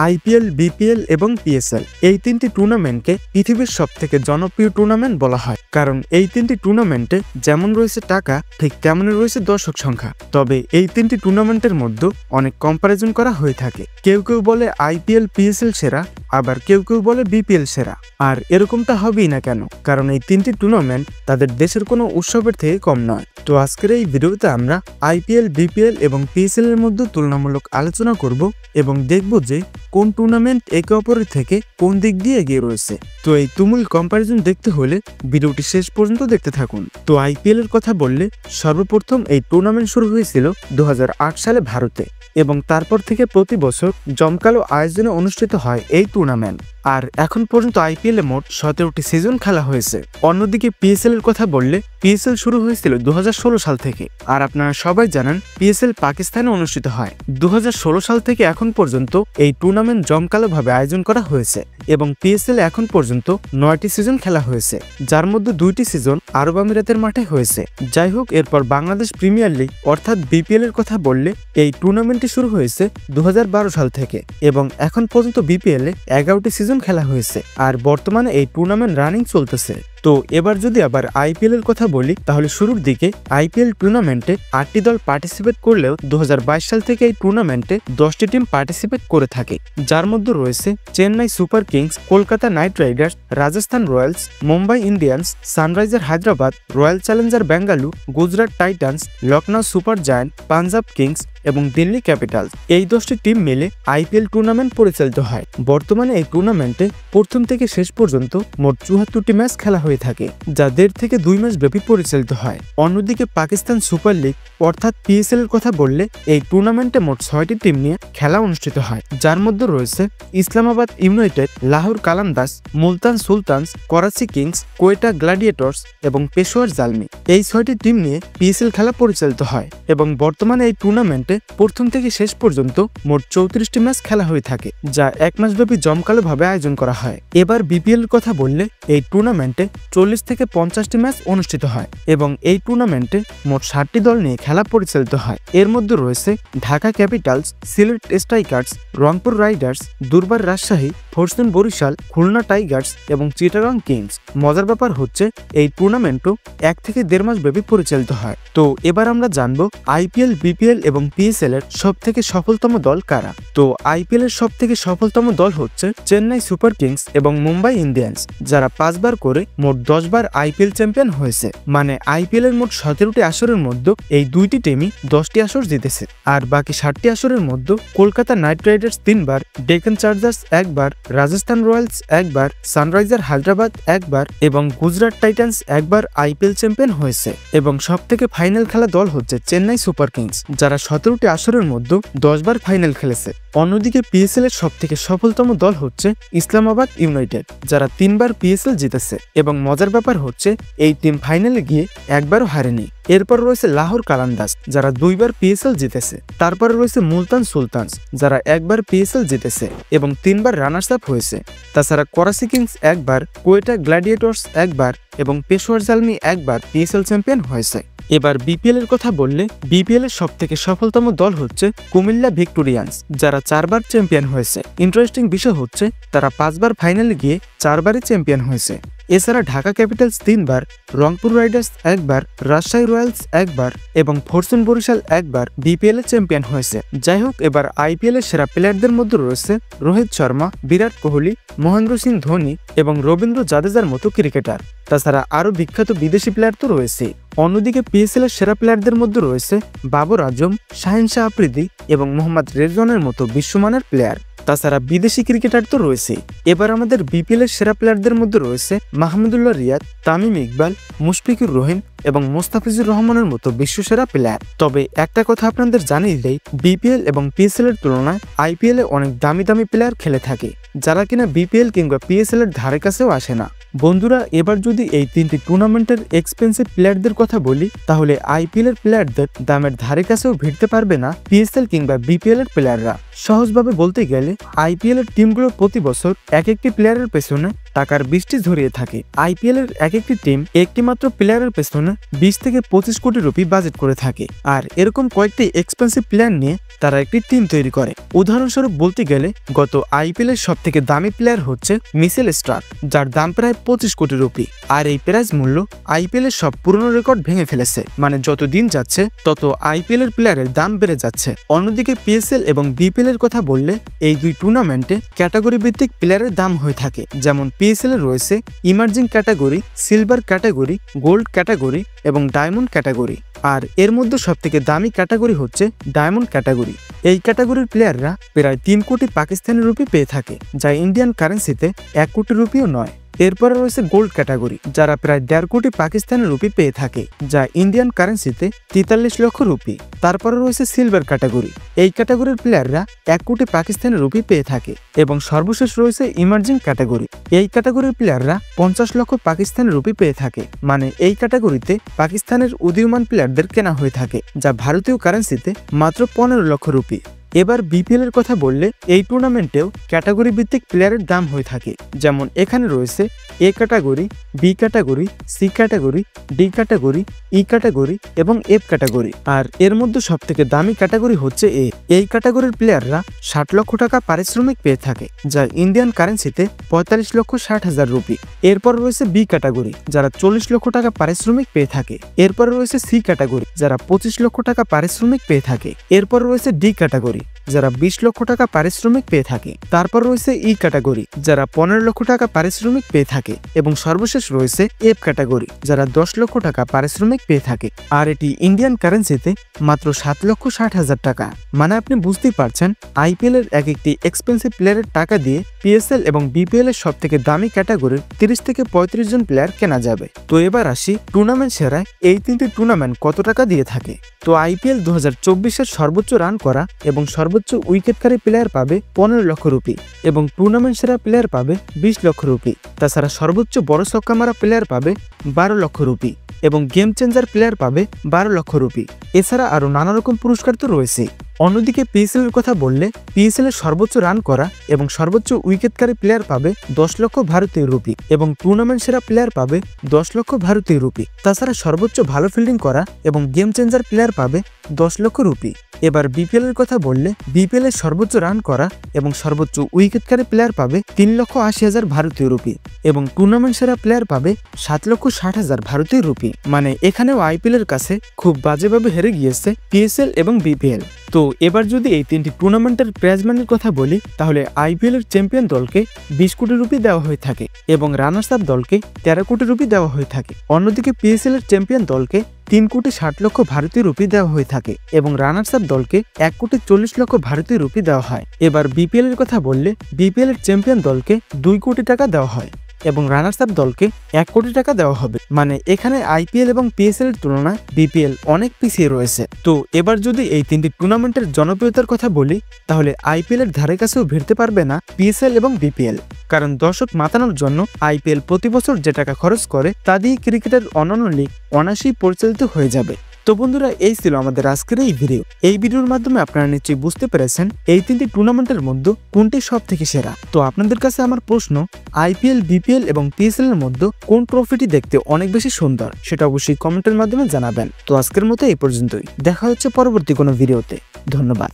IPL, BPL এবং PSL এই তিনটি টুর্নামেন্টকে পৃথিবীর সবথেকে জনপ্রিয় টুর্নামেন্ট বলা হয়, কারণ এই তিনটি টুর্নামেন্টে যেমন রয়েছে টাকা, ঠিক তেমনই রয়েছে দর্শক সংখ্যা। তবে এই তিনটি টুর্নামেন্টের মধ্যে অনেক কম্পারিজন করা হয়ে থাকে। কেউ কেউ বলে আইপিএল, পিএসএল সেরা, আবার কেউ কেউ বলে বিপিএল সেরা। আর এরকমটা হবেই না কেন, কারণ এই তিনটি টুর্নামেন্ট তাদের দেশের কোনো উৎসবের থেকে কম নয়। তো আজকের এই ভিডিওতে আমরা আইপিএল, বিপিএল এবং পিএসএল এর মধ্যে তুলনামূলক আলোচনা করব এবং দেখব যে কোন টুর্নামেন্ট একে অপরের থেকে কোন দিক দিয়ে এগিয়ে রয়েছে। তো এই তুমুল কম্পারিজন দেখতে হলে ভিডিওটি শেষ পর্যন্ত দেখতে থাকুন। তো আইপিএল এর কথা বললে সর্বপ্রথম এই টুর্নামেন্ট শুরু হয়েছিল 2008 সালে ভারতে, এবং তারপর থেকে প্রতি বছর জমকালো আয়োজনে অনুষ্ঠিত হয় এই টুর্নামেন্ট। আর এখন পর্যন্ত আইপিএল এ মোট 17টি সিজন খেলা হয়েছে। অন্যদিকে পিএসএল এর কথা বললে পিএসএল শুরু হয়েছিল 2016 সাল থেকে। আর আপনারা সবাই জানেন পিএসএল পাকিস্তানে অনুষ্ঠিত হয়। 2016 সাল থেকে এখন পর্যন্ত এই টুর্নামেন্ট জমকালোভাবে আয়োজন করা হয়েছে এবং পিএসএল এখন পর্যন্ত 9টি সিজন খেলা হয়েছে, যার মধ্যে 2টি সিজন আরব আমিরাতের মাঠে হয়েছে। যাই হোক, এরপর বাংলাদেশ প্রিমিয়ার লিগ অর্থাৎ বিপিএল এর কথা বললে এই টুর্নামেন্টটি শুরু হয়েছে 2012 সাল থেকে এবং এখন পর্যন্ত বিপিএল এ 11টি সিজন খেলা হয়েছে। আর বর্তমানে এই টুর্নামেন্ট রানিং চলতেছে। তো এবার যদি আবার আইপিএল এর কথা বলি, তাহলে শুরুর দিকে আইপিএল টুর্নামেন্টে 8টি দল পার্টিসিপেট করলেও 2022 সাল থেকে এই টুর্নামেন্টে 10টি টিম পার্টিসিপেট করে থাকে, যার মধ্যে রয়েছে Chennai Super Kings, Kolkata Knight Riders, Rajasthan Royals, Mumbai Indians, Sunriser Hyderabad, Royal Challenger Bengaluru, Gujarat Titans, Lucknow Super Giant, Punjab Kings এবং দিল্লি ক্যাপিটালস। এই 10টি টিম মিলে আইপিএল টুর্নামেন্ট পরিচালিত হয়। বর্তমানে এই টুর্নামেন্টে প্রথম থেকে শেষ পর্যন্ত মোট 74টি ম্যাচ খেলা হয়ে থাকে, যা 1.5 থেকে 2 মাস ব্যাপী পরিচালিত হয়। অন্যদিকে পাকিস্তান সুপার লিগ অর্থাৎ পিএসএল এর কথা বললে এই টুর্নামেন্টে মোট 6টি টিম নিয়ে খেলা অনুষ্ঠিত হয়, যার মধ্যে রয়েছে Islamabad United, Lahore Qalandars, Multan Sultans, Karachi Kings, Quetta Gladiators এবং পেশোয়ার জালমি। এই 6টি টিম নিয়ে পিএসএল খেলা পরিচালিত হয় এবং বর্তমানে এই টুর্নামেন্টে প্রথম থেকে শেষ পর্যন্ত মোট 34টি ম্যাচ খেলা হয়ে থাকে, যা 1 মাস ব্যাপী জমকালোভাবে আয়োজন করা হয়। এবার বিপিএল এর কথা বললে এই টুর্নামেন্টে 40 থেকে 50টি ম্যাচ অনুষ্ঠিত হয় এবং এই টুর্নামেন্টে মোট 60টি দল নিয়ে খেলা পরিচালিত হয়। এর মধ্যে রয়েছে Dhaka Capitals, Sylhet strikers, Rangpur Riders, দুর্বার রাজশাহী, ফরচুন বরিশাল, খুলনা টাইগার্স এবং চিটাগং কিংস। মজার ব্যাপার হচ্ছে এই টুর্নামেন্টও 1 থেকে 1.5 মাস ব্যাপী পরিচালিত হয়। তো এবার আমরা জানবো আইপিএল, বিপিএল এবং পিএসএল এর সব থেকে সফলতম দল কারা। তো আইপিএল এর সব থেকে সফলতম দল হচ্ছে চেন্নাই সুপার কিংস এবং মুম্বাই ইন্ডিয়ান্স, যারা 5 বার করে মোট 10 বার আইপিএল চ্যাম্পিয়ন হয়েছে। মানে আইপিএল এর মোট 17টি আসরের মধ্যে এই 2টি টিমই 10টি আসর জিতেছে। আর বাকি 7টি আসরের মধ্যে কলকাতা নাইট রাইডার্স 3 বার, ডেকান চার্জার্স 1 বার, রাজস্থান রয়্যালস 1 বার, সানরাইজার হায়দ্রাবাদ 1 বার এবং গুজরাট টাইটান্স 1 বার আইপিএল চ্যাম্পিয়ন হয়েছে। এবং সব থেকে ফাইনাল খেলা দল হচ্ছে চেন্নাই সুপার কিংস, যারা 17টি আসরের মধ্যে 10 বার ফাইনাল খেলেছে। অন্যদিকে পিএসএল এর সব থেকে সফলতম দল হচ্ছে ইসলামাবাদ ইউনাইটেড, যারা 3 বার পিএসএল জিতেছে এবং মজার ব্যাপার হচ্ছে এই টিম ফাইনালে গিয়ে একবারও হারেনি। এরপর রয়েছে লাহোর কালান্দাস, যারা 2 বার পিএসএল জিতেছে। তারপর রয়েছে মুলতান সুলতানস, যারা 1 বার পিএসএল জিতেছে এবং 3 বার রানার্স আপ হয়েছে। তাছাড়া করাচি কিংস 1 বার, কোয়েটা গ্ল্যাডিয়েটর্স 1 বার এবং পেশোয়ার জালমি 1 বার পিএসএল চ্যাম্পিয়ন হয়েছে। এবার বিপিএল এর কথা বললে বিপিএল এর সব থেকে সফলতম দল হচ্ছে কুমিল্লা ভিক্টোরিয়ান্স, যারা 4 বার চ্যাম্পিয়ন হয়েছে। ইন্টারেস্টিং বিষয় হচ্ছে তারা 5 বার ফাইনালে গিয়ে 4 বারই চ্যাম্পিয়ন হয়েছে। এছাড়া ঢাকা ক্যাপিটালস 3 বার, রংপুর রাইডার্স 1 বার, রাজশাহী রয়্যালস 1 বার এবং ফরচুন বরিশাল 1 বার বিপিএল এর চ্যাম্পিয়ন হয়েছে। যাই হোক, এবার আইপিএল এর সেরা প্লেয়ারদের মধ্যে রয়েছে রোহিত শর্মা, বিরাট কোহলি, মহেন্দ্র সিং ধোনি এবং রবীন্দ্র জাদেজার মতো ক্রিকেটার। তাছাড়া আরও বিখ্যাত বিদেশি প্লেয়ার তো রয়েছে। অন্যদিকে পিএসএল এর সেরা প্লেয়ারদের মধ্যে রয়েছে বাবর আজম, শাহিন শাহ আফ্রিদি এবং মোহাম্মদ রেজওয়ানের মতো বিশ্বমানের প্লেয়ার। তাছাড়া বিদেশি ক্রিকেটার তো রয়েছে। এবার আমাদের বিপিএল এর সেরা প্লেয়ারদের মধ্যে রয়েছে মাহমুদুল্লাহ রিয়াদ, তামিম ইকবাল, মুশফিকুর রহিম এবং মোস্তাফিজুর রহমানের মতো বিশ্বসেরা প্লেয়ার। তবে একটা কথা আপনাদের জানিয়ে দেই, বিপিএল এবং পিএসএল এর তুলনায় আইপিএল এ অনেক দামি দামি প্লেয়ার খেলে থাকে, যারা কিনা বিপিএল কিংবা পিএসএল এর ধারে কাছেও আসে না। বন্ধুরা, এবার যদি এই 3টি টুর্নামেন্টের এক্সপেন্সিভ প্লেয়ারদের কথা বলি, তাহলে আইপিএল এর প্লেয়ারদের দামের ধারে কাছেও ভিড়তে পারবে না পিএসএল কিংবা বিপিএল এর প্লেয়াররা। সহজভাবে বলতে গেলে আইপিএল এর টিমগুলো প্রতি বছর এক একটি প্লেয়ারের পেছনে টাকার বৃষ্টি ঝরিয়ে থাকে। আইপিএল এর এক একটি টিম একটি মাত্র প্লেয়ারের পেছনে 20 থেকে 25 কোটি রুপি বাজেট করে থাকে। আর এরকম কয়েকটি এক্সপেন্সিভ প্লেয়ার নিয়ে তারা একটি টিম তৈরি করে। উদাহরণস্বরূপ বলতে গেলে গত আইপিএল এর সব থেকে দামি প্লেয়ার হচ্ছে মিচেল স্টার্ক, যার দাম প্রায় 25 কোটি রুপি। আর এই প্রাইজ মূল্য আইপিএল এর সব পুরনো রেকর্ড ভেঙে ফেলেছে। মানে যত দিন যাচ্ছে তত আইপিএল এর প্লেয়ারের দাম বেড়ে যাচ্ছে। অন্যদিকে পিএসএল এবং বিপিএল এর কথা বললে এই দুই টুর্নামেন্টে ক্যাটাগরি ভিত্তিক প্লেয়ারের দাম হয়ে থাকে। যেমন পিএসএল এ রয়েছে emerging category, silver category, gold category এবং ডায়মন্ড ক্যাটাগরি। আর এর মধ্যে সবথেকে দামি ক্যাটাগরি হচ্ছে ডায়মন্ড ক্যাটাগরি। এই ক্যাটাগরির প্লেয়াররা প্রায় 3 কোটি পাকিস্তানি রুপি পেয়ে থাকে, যা ইন্ডিয়ান কারেন্সিতে 1 কোটি রুপিও নয়। এরপরে রয়েছে গোল্ড ক্যাটাগরি, যারা প্রায় 1.5 কোটি পাকিস্তানি রুপি পেয়ে থাকে, যা ইন্ডিয়ান কারেন্সিতে 43 লক্ষ রুপি। তারপরে রয়েছে সিলভার ক্যাটাগরি। এই ক্যাটাগরির প্লেয়াররা 1 কোটি পাকিস্তানি রুপি পেয়ে থাকে। এবং সর্বশেষ রয়েছে ইমার্জিং ক্যাটাগরি। এই ক্যাটাগরির প্লেয়াররা 50 লক্ষ পাকিস্তানি রুপি পেয়ে থাকে। মানে এই ক্যাটাগরিতে পাকিস্তানের উদীয়মান প্লেয়ারদের কেনা হয়ে থাকে, যা ভারতীয় কারেন্সিতে মাত্র 15 লক্ষ রুপি। এবার বিপিএল এর কথা বললে এই টুর্নামেন্টেও ক্যাটাগরি ভিত্তিক প্লেয়ারের দাম হয়ে থাকে। যেমন এখানে রয়েছে A category, B category, C category, D category, E category এবং এফ ক্যাটাগরি। আর এর মধ্যে সবথেকে দামি ক্যাটাগরি হচ্ছে এ। এই ক্যাটাগরির প্লেয়াররা 60 লক্ষ টাকা পারিশ্রমিক পেয়ে থাকে, যা ইন্ডিয়ান কারেন্সিতে 45 লক্ষ 60 হাজার রুপি। এরপর রয়েছে বি ক্যাটাগরি, যারা 40 লক্ষ টাকা পারিশ্রমিক পেয়ে থাকে। এরপর রয়েছে সি ক্যাটাগরি, যারা 25 লক্ষ টাকা পারিশ্রমিক পেয়ে থাকে। এরপর রয়েছে ডি ক্যাটাগরি, যারা 20 লক্ষ টাকা পারিশ্রমিক পেয়ে থাকে। তারপর রয়েছে ই ক্যাটাগরি, যারা 15 লক্ষ টাকা পারিশ্রমিক পেয়ে থাকে। এবং সর্বশেষ রয়েছে এফ ক্যাটাগরি, যারা 10 লক্ষ টাকা পারিশ্রমিক পেয়ে থাকে। আর এটি ইন্ডিয়ান কারেন্সিতে মাত্র 7 লক্ষ 60 হাজার টাকা। মানে আপনি বুঝতেই পারছেন আইপিএল এর এক একটি এক্সপেন্সিভ প্লেয়ারের টাকা দিয়ে পিএসএল এবং বিপিএল এর সব থেকে দামি ক্যাটাগরির 30 থেকে 35 জন প্লেয়ার কেনা যাবে। তো এবার আসি টুর্নামেন্ট সেরায় এই তিনটি টুর্নামেন্ট কত টাকা দিয়ে থাকে। তো আইপিএল 2024-এর সর্বোচ্চ রান করা এবং সর্বোচ্চ উইকেটকারী প্লেয়ার পাবে 15 লক্ষ রুপি এবং টুর্নামেন্ট সেরা প্লেয়ার পাবে 20 লক্ষ রুপি। তাছাড়া সর্বোচ্চ বড় ছক্কা মারা প্লেয়ার পাবে 12 লক্ষ রুপি এবং গেম চেঞ্জার প্লেয়ার পাবে 12 লক্ষ রুপি। এছাড়া আরো নানা রকম পুরস্কার তো রয়েছে। অন্যদিকে পিএসএল এর কথা বললে পিএসএল এর সর্বোচ্চ রান করা এবং সর্বোচ্চ উইকেটকারী প্লেয়ার পাবে 10 লক্ষ ভারতীয় রুপি এবং টুর্নামেন্ট সেরা প্লেয়ার পাবে 10 লক্ষ ভারতীয় রুপি। তাছাড়া সর্বোচ্চ ভালো ফিল্ডিং করা এবং গেম চেঞ্জার প্লেয়ার পাবে 10 লক্ষ রুপি। এবার বিপিএল এর কথা বললে বিপিএল এর সর্বোচ্চ রান করা এবং সর্বোচ্চ উইকেটকারী প্লেয়ার পাবে 3 লক্ষ 80 হাজার ভারতীয় রুপি এবং টুর্নামেন্ট সেরা প্লেয়ার পাবে 7 লক্ষ 60 হাজার ভারতীয় রুপি। মানে এখানেও আইপিএল এর কাছে খুব বাজেভাবে হেরে গিয়েছে পিএসএল এবং বিপিএল। তো এবার যদি এই তিনটি টুর্নামেন্টের প্রাইজ মানির কথা বলি তাহলে আইপিএল এর চ্যাম্পিয়ন দলকে 20 কোটি রুপি দেওয়া হয়ে থাকে এবং রানার্স আপ দলকে 13 কোটি রুপি দেওয়া হয়ে থাকে। অন্যদিকে পিএসএল এর চ্যাম্পিয়ন দলকে 3 কোটি 60 লক্ষ ভারতীয় রুপি দেওয়া হয়ে থাকে এবং রানার্স আপ দলকে 1 কোটি 40 লক্ষ ভারতীয় রুপি দেওয়া হয়। এবার বিপিএল এর কথা বললে বিপিএল এর চ্যাম্পিয়ন দলকে 2 কোটি টাকা দেওয়া হয় এবং রানার্স আপ দলকে 1 কোটি টাকা দেওয়া হবে। মানে এখানে আইপিএল এবং পিএসএল এর তুলনায় বিপিএল অনেক পিছিয়ে রয়েছে। তো এবার যদি এই তিনটি টুর্নামেন্টের জনপ্রিয়তার কথা বলি তাহলে আইপিএল এর ধারে কাছেও ভিড়তে পারবে না পিএসএল এবং বিপিএল। কারণ দর্শক মাতানোর জন্য আইপিএল প্রতি বছর যে টাকা খরচ করে তা দিয়ে ক্রিকেটের অন্যান্য লিগ অনায়াসেই পরিচালিত হয়ে যাবে। তো বন্ধুরা এই ছিল আমাদের আজকের এই ভিডিও। এই ভিডিওর মাধ্যমে আপনারা নিশ্চয়ই বুঝতে পেরেছেন এই তিনটি টুর্নামেন্টের মধ্যে কোনটি সব থেকে সেরা। তো আপনাদের কাছে আমার প্রশ্ন, আইপিএল, বিপিএল এবং পিএসএল এর মধ্যে কোন ট্রফিটি দেখতে অনেক বেশি সুন্দর সেটা অবশ্যই কমেন্টের মাধ্যমে জানাবেন। তো আজকের মতো এই পর্যন্তই, দেখা হচ্ছে পরবর্তী কোনো ভিডিওতে। ধন্যবাদ।